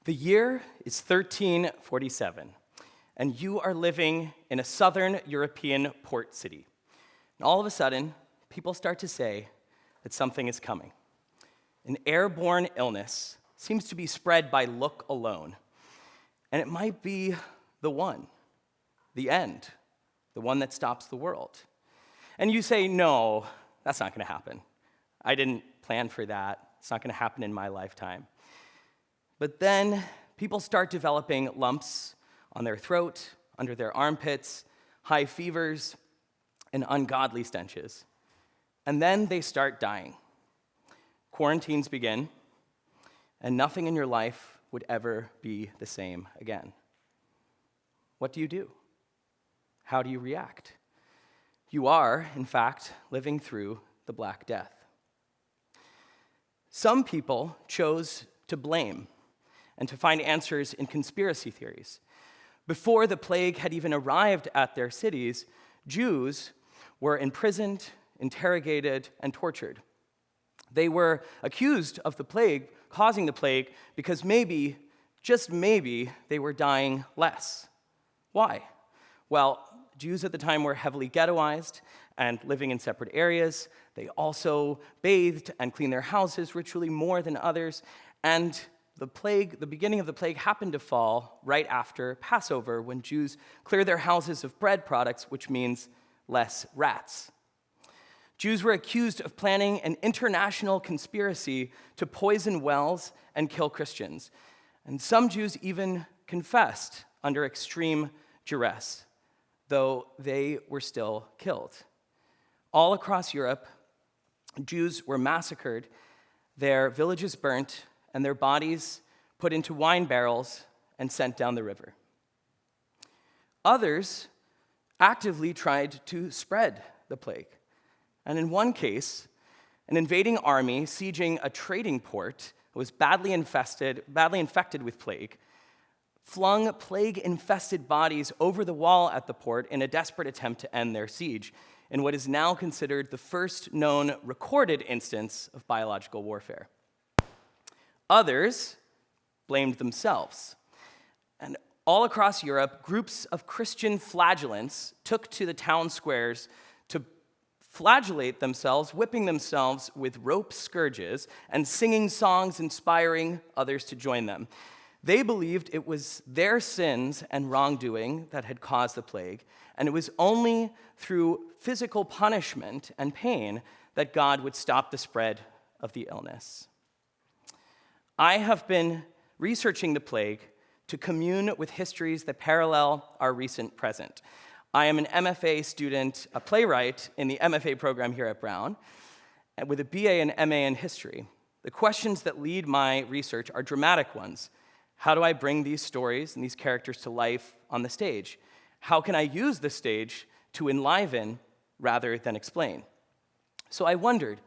The year is 1347, and you are living in a southern European port city. And all of a sudden, people start to say that something is coming. An airborne illness seems to be spread by look alone, and it might be the one, the end, the one that stops the world. And you say, no, that's not going to happen. I didn't plan for that. It's not going to happen in my lifetime. But then people start developing lumps on their throat, under their armpits, high fevers, and ungodly stenches. And then they start dying. Quarantines begin, and nothing in your life would ever be the same again. What do you do? How do you react? You are, in fact, living through the Black Death. Some people chose to blame and to find answers in conspiracy theories. Before the plague had even arrived at their cities, Jews were imprisoned, interrogated, and tortured. They were accused of the plague, causing the plague, because maybe, just maybe, they were dying less. Why? Well, Jews at the time were heavily ghettoized and living in separate areas. They also bathed and cleaned their houses ritually more than others, and the beginning of the plague happened to fall right after Passover, when Jews clear their houses of bread products, which means less rats. Jews were accused of planning an international conspiracy to poison wells and kill Christians. And some Jews even confessed under extreme duress, though they were still killed. All across Europe, Jews were massacred, their villages burnt, and their bodies put into wine barrels and sent down the river. Others actively tried to spread the plague. And in one case, an invading army sieging a trading port was badly infected with plague, flung plague-infested bodies over the wall at the port in a desperate attempt to end their siege, in what is now considered the first known recorded instance of biological warfare. Others blamed themselves. And all across Europe, groups of Christian flagellants took to the town squares to flagellate themselves, whipping themselves with rope scourges and singing songs inspiring others to join them. They believed it was their sins and wrongdoing that had caused the plague, and it was only through physical punishment and pain that God would stop the spread of the illness. I have been researching the plague to commune with histories that parallel our recent present. I am an MFA student, a playwright in the MFA program here at Brown, and with a BA and MA in history. The questions that lead my research are dramatic ones. How do I bring these stories and these characters to life on the stage? How can I use the stage to enliven rather than explain? So I wondered,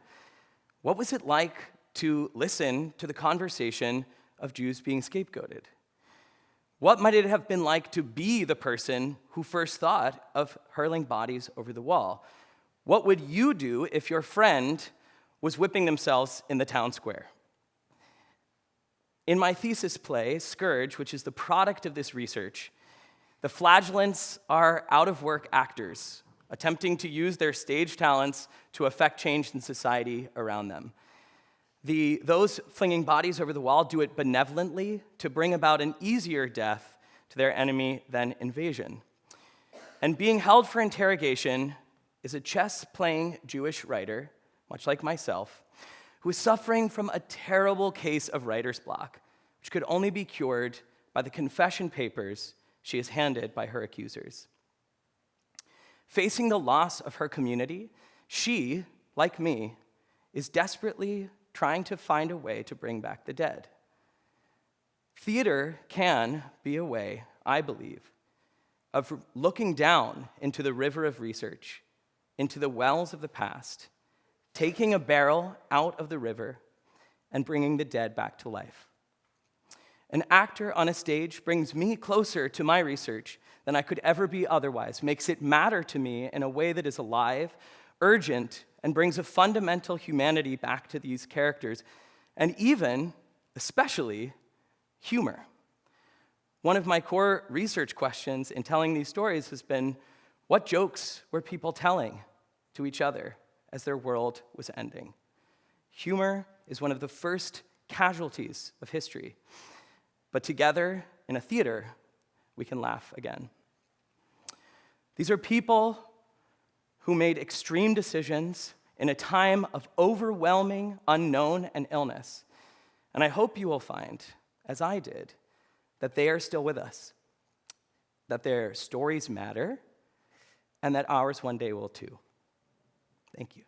what was it like to listen to the conversation of Jews being scapegoated? What might it have been like to be the person who first thought of hurling bodies over the wall? What would you do if your friend was whipping themselves in the town square? In my thesis play, Scourge, which is the product of this research, the flagellants are out-of-work actors attempting to use their stage talents to affect change in society around them. Those flinging bodies over the wall do it benevolently to bring about an easier death to their enemy than invasion. And being held for interrogation is a chess-playing Jewish writer, much like myself, who is suffering from a terrible case of writer's block, which could only be cured by the confession papers she is handed by her accusers. Facing the loss of her community, she, like me, is desperately trying to find a way to bring back the dead. Theater can be a way, I believe, of looking down into the river of research, into the wells of the past, taking a barrel out of the river, and bringing the dead back to life. An actor on a stage brings me closer to my research than I could ever be otherwise, makes it matter to me in a way that is alive, urgent, and brings a fundamental humanity back to these characters, and even, especially, humor. One of my core research questions in telling these stories has been, what jokes were people telling to each other as their world was ending? Humor is one of the first casualties of history. But together, in a theater, we can laugh again. These are people who made extreme decisions in a time of overwhelming unknown and illness. And I hope you will find, as I did, that they are still with us, that their stories matter, and that ours one day will too. Thank you.